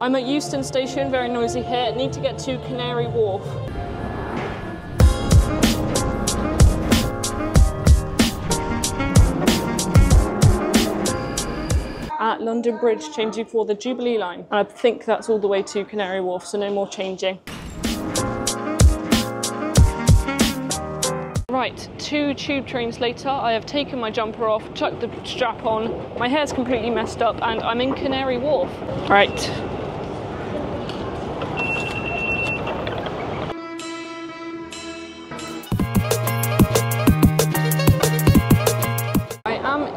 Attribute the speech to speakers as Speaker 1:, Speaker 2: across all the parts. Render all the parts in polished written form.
Speaker 1: I'm at Euston Station, very noisy here. Need to get to Canary Wharf. At London Bridge, changing for the Jubilee line. And I think that's all the way to Canary Wharf, so no more changing. Right, 2 tube trains later, I have taken my jumper off, chucked the strap on, my hair's completely messed up, and I'm in Canary Wharf. Right.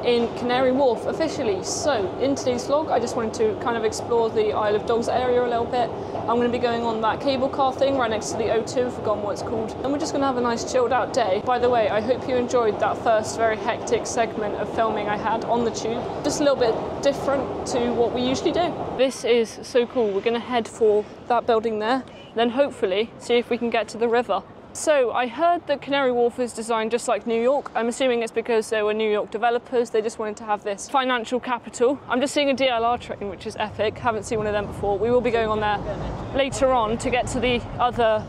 Speaker 1: In Canary Wharf officially. So in today's vlog I just wanted to kind of explore the Isle of Dogs area a little bit. I'm going to be going on that cable car thing right next to the O2, I've forgotten what it's called, and we're just going to have a nice chilled out day. By the way, I hope you enjoyed that first very hectic segment of filming I had on the tube. Just a little bit different to what we usually do. This is so cool. We're going to head for that building there, then hopefully see if we can get to the river. So I heard that Canary Wharf is designed just like New York. I'm assuming it's because they were New York developers. They just wanted to have this financial capital. I'm just seeing a DLR train, which is epic. Haven't seen one of them before. We will be going on there later on to get to the other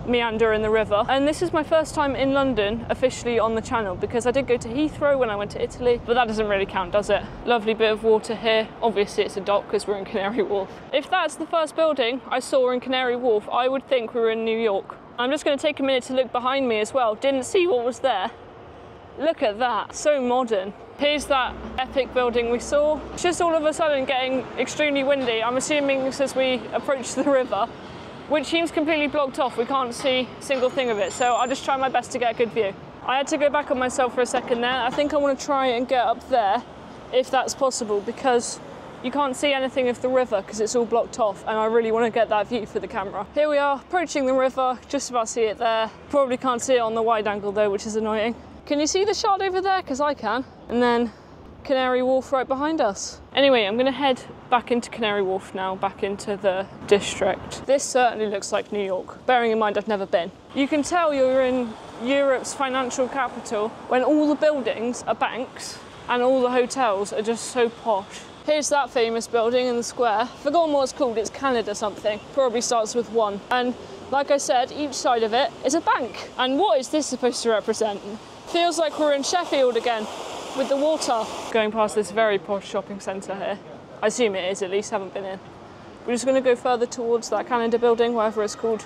Speaker 1: meander in the river. And this is my first time in London officially on the channel, because I did go to Heathrow when I went to Italy, but that doesn't really count, does it? Lovely bit of water here. Obviously it's a dock because we're in Canary Wharf. If that's the first building I saw in Canary Wharf, I would think we were in New York. I'm just going to take a minute to look behind me as well. Didn't see what was there. Look at that, so modern. Here's that epic building we saw. It's just all of a sudden getting extremely windy. I'm assuming this as we approach the river, which seems completely blocked off. We can't see a single thing of it, so I'll just try my best to get a good view. I had to go back on myself for a second there. I think I want to try and get up there, if that's possible, because you can't see anything of the river because it's all blocked off, and I really want to get that view for the camera. Here we are, approaching the river, just about to see it there. Probably can't see it on the wide angle though, which is annoying. Can you see the shard over there? Because I can. And then Canary Wharf right behind us. Anyway, I'm going to head back into Canary Wharf now, back into the district. This certainly looks like New York, bearing in mind I've never been. You can tell you're in Europe's financial capital when all the buildings are banks and all the hotels are just so posh. Here's that famous building in the square. Forgotten what it's called, it's Canada something. Probably starts with 1. And like I said, each side of it is a bank. And what is this supposed to represent? Feels like we're in Sheffield again, with the water. Going past this very posh shopping centre here. I assume it is, at least, haven't been in. We're just going to go further towards that Canada building, whatever it's called,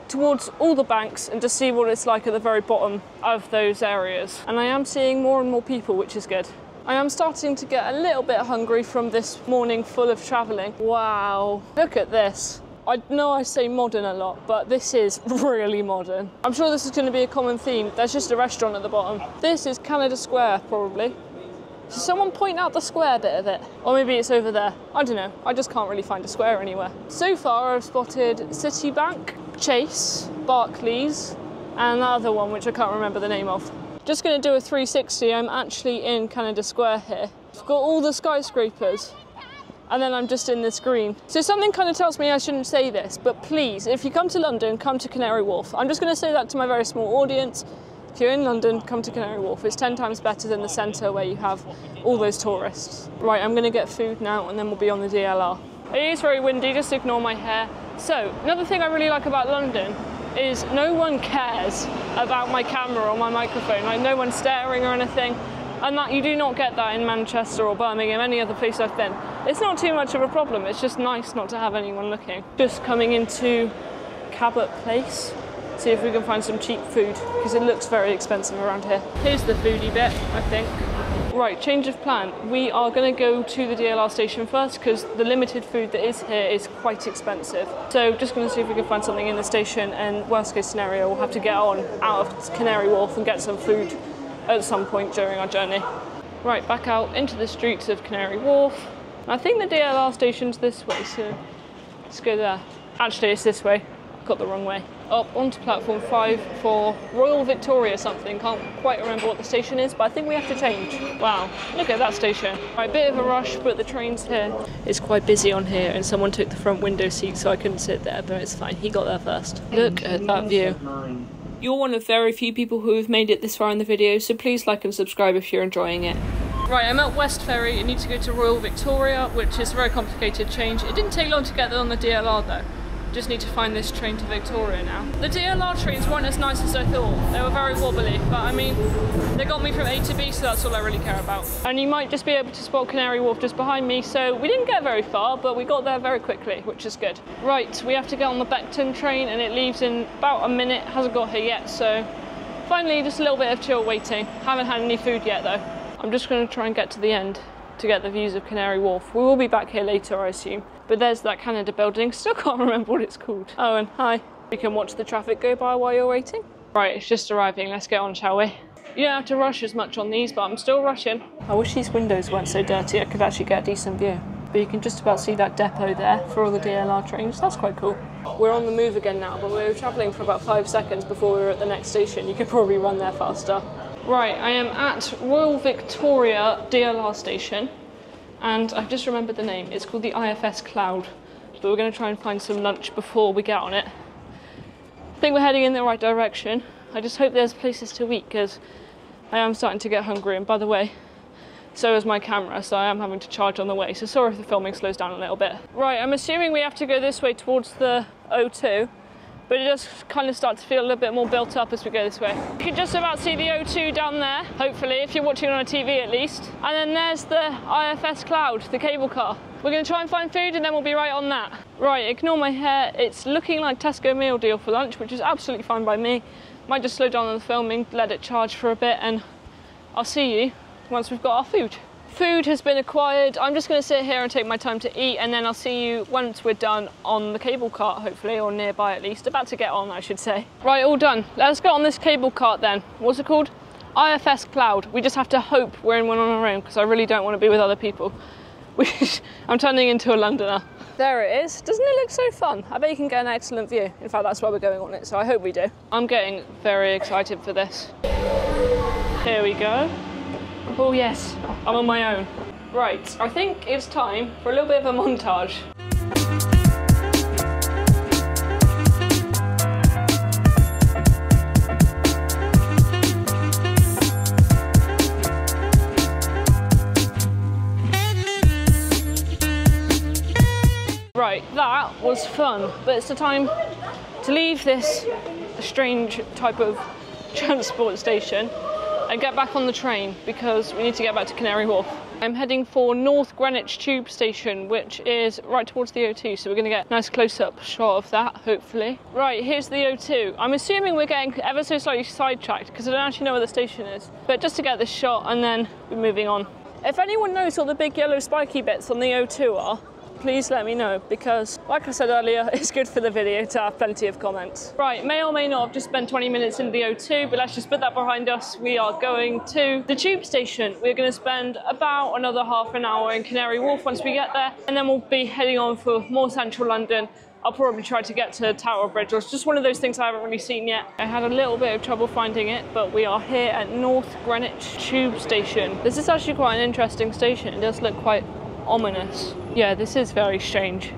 Speaker 1: towards all the banks, and just see what it's like at the very bottom of those areas. And I am seeing more and more people, which is good. I am starting to get a little bit hungry from this morning full of travelling. Wow, look at this. I know I say modern a lot, but this is really modern. I'm sure this is going to be a common theme. There's just a restaurant at the bottom. This is Canada Square, probably. Should someone point out the square bit of it? Or maybe it's over there. I don't know. I just can't really find a square anywhere. So far, I've spotted Citibank, Chase, Barclays, and another one, which I can't remember the name of. Just going to do a 360. I'm actually in Canada Square here. I've got all the skyscrapers, and then I'm just in this green. So something kind of tells me I shouldn't say this, but please, if you come to London, come to Canary Wharf. I'm just going to say that to my very small audience. If you're in London, come to Canary Wharf. It's 10 times better than the centre where you have all those tourists. Right, I'm going to get food now, and then we'll be on the DLR. It is very windy, just ignore my hair. So, another thing I really like about London is no one cares about my camera or my microphone. Like, no one's staring or anything. And that you do not get that in Manchester or Birmingham, any other place I've been. It's not too much of a problem, it's just nice not to have anyone looking. Just coming into Cabot Place, see if we can find some cheap food, because it looks very expensive around here. Here's the foodie bit, I think. Right, change of plan. We are going to go to the DLR station first, because the limited food that is here is quite expensive. So just going to see if we can find something in the station, and worst case scenario, we'll have to get on out of Canary Wharf and get some food at some point during our journey. Right, back out into the streets of Canary Wharf. I think the DLR station's this way, so let's go there. Actually, it's this way. I got the wrong way. Up onto platform 5 for Royal Victoria something. Can't quite remember what the station is, but I think we have to change. Wow, look at that station. Right, bit of a rush, but the train's here. It's quite busy on here, and someone took the front window seat, so I couldn't sit there, but it's fine. He got there first. Look at that view. You're one of very few people who have made it this far in the video, so please like and subscribe if you're enjoying it. Right, I'm at West Ferry. I need to go to Royal Victoria, which is a very complicated change. It didn't take long to get there on the DLR though. Just need to find this train to Victoria now. The DLR trains weren't as nice as I thought. They were very wobbly, but I mean, they got me from A to B, so that's all I really care about. And you might just be able to spot Canary Wharf just behind me, so we didn't get very far, but we got there very quickly, which is good. Right, we have to get on the Beckton train, and it leaves in about a minute. Hasn't got here yet, so finally just a little bit of chill waiting. Haven't had any food yet though. I'm just going to try and get to the end to get the views of Canary Wharf. We will be back here later, I assume. But there's that Canada building. Still can't remember what it's called. Oh, and hi. You can watch the traffic go by while you're waiting. Right, it's just arriving. Let's get on, shall we? You don't have to rush as much on these, but I'm still rushing. I wish these windows weren't so dirty. I could actually get a decent view. But you can just about see that depot there for all the DLR trains. That's quite cool. We're on the move again now, but we were travelling for about 5 seconds before we were at the next station. You could probably run there faster. Right, I am at Royal Victoria DLR station. And I've just remembered the name. It's called the IFS Cloud. But we're going to try and find some lunch before we get on it. I think we're heading in the right direction. I just hope there's places to eat because I am starting to get hungry. And by the way, so is my camera, so I am having to charge on the way. So sorry if the filming slows down a little bit. Right, I'm assuming we have to go this way towards the O2. But it does kind of start to feel a little bit more built up as we go this way. You can just about see the O2 down there, hopefully, if you're watching on a TV at least. And then there's the IFS Cloud, the cable car. We're going to try and find food and then we'll be right on that. Right, ignore my hair. It's looking like Tesco meal deal for lunch, which is absolutely fine by me. Might just slow down on the filming, let it charge for a bit, and I'll see you once we've got our food. Food has been acquired. I'm just going to sit here and take my time to eat, and then I'll see you once we're done on the cable cart, hopefully, or nearby at least. About to get on, I should say. Right, all done. Let's get on this cable cart then. What's it called? IFS Cloud. We just have to hope we're in one on our own, because I really don't want to be with other people. I'm turning into a Londoner. There it is. Doesn't it look so fun? I bet you can get an excellent view. In fact, that's why we're going on it, so I hope we do. I'm getting very excited for this. Here we go. Oh yes, I'm on my own. Right, I think it's time for a little bit of a montage. Right, that was fun, but it's the time to leave this strange type of transport station and get back on the train because we need to get back to Canary Wharf. I'm heading for North Greenwich Tube Station, which is right towards the O2, so we're going to get a nice close-up shot of that, hopefully. Right, here's the O2. I'm assuming we're getting ever so slightly sidetracked because I don't actually know where the station is, but just to get this shot and then we're moving on. If anyone knows what the big yellow spiky bits on the O2 are, please let me know because, like I said earlier, it's good for the video to have plenty of comments. Right, may or may not have just spent 20 minutes in the O2, but let's just put that behind us. We are going to the tube station. We're going to spend about another half an hour in Canary Wharf once we get there, and then we'll be heading on for more central London. I'll probably try to get to Tower Bridge, or it's just one of those things I haven't really seen yet. I had a little bit of trouble finding it, but we are here at North Greenwich Tube Station. This is actually quite an interesting station. It does look quite ominous. Yeah, this is very strange.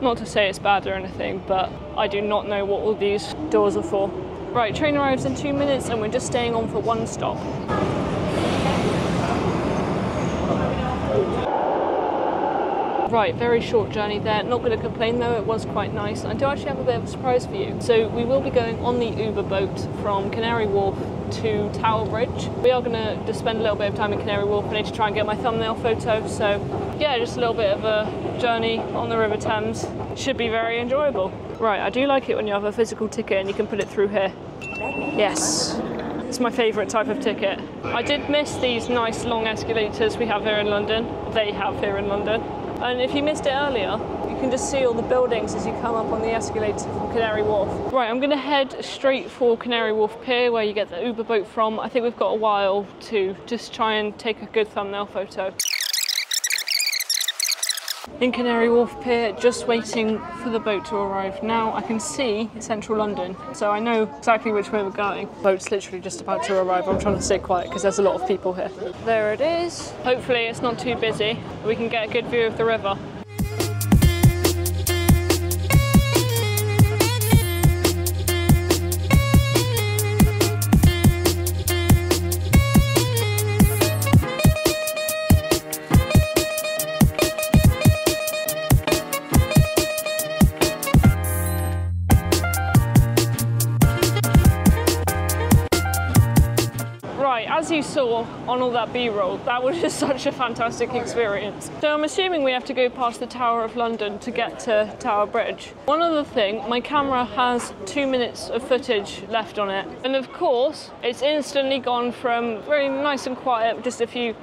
Speaker 1: Not to say it's bad or anything, but I do not know what all these doors are for. Right, train arrives in 2 minutes and we're just staying on for one stop. Right, very short journey there. Not going to complain though, it was quite nice. I do actually have a bit of a surprise for you. So we will be going on the Uber boat from Canary Wharf to Tower Bridge. We are going to just spend a little bit of time in Canary Wharf. I need to try and get my thumbnail photo. So yeah, just a little bit of a journey on the River Thames. Should be very enjoyable. Right, I do like it when you have a physical ticket and you can put it through here. Yes. It's my favourite type of ticket. I did miss these nice long escalators we have here in London. They have here in London. And if you missed it earlier, you can just see all the buildings as you come up on the escalator from Canary Wharf. Right, I'm going to head straight for Canary Wharf Pier, where you get the Uber boat from. I think we've got a while to just try and take a good thumbnail photo. In Canary Wharf Pier, just waiting for the boat to arrive. Now I can see central London, so I know exactly which way we're going. Boat's literally just about to arrive. I'm trying to stay quiet because there's a lot of people here. There it is. Hopefully it's not too busy. We can get a good view of the river. you saw on all that B-roll, that was just such a fantastic experience. So I'm assuming we have to go past the Tower of London to get to Tower Bridge. One other thing, my camera has 2 minutes of footage left on it. And of course, it's instantly gone from very nice and quiet, with just a few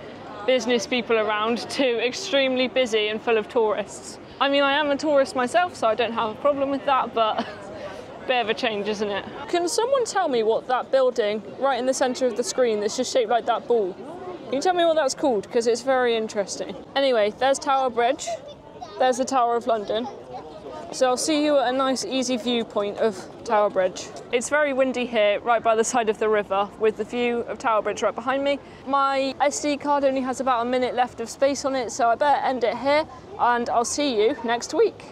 Speaker 1: business people around, to extremely busy and full of tourists. I mean, I am a tourist myself, so I don't have a problem with that, but bit of a change, isn't it? Can someone tell me what that building right in the centre of the screen that's just shaped like that ball? Can you tell me what that's called? Because it's very interesting. Anyway, there's Tower Bridge. There's the Tower of London. So I'll see you at a nice easy viewpoint of Tower Bridge. It's very windy here, right by the side of the river, with the view of Tower Bridge right behind me. My SD card only has about a minute left of space on it, so I better end it here, and I'll see you next week.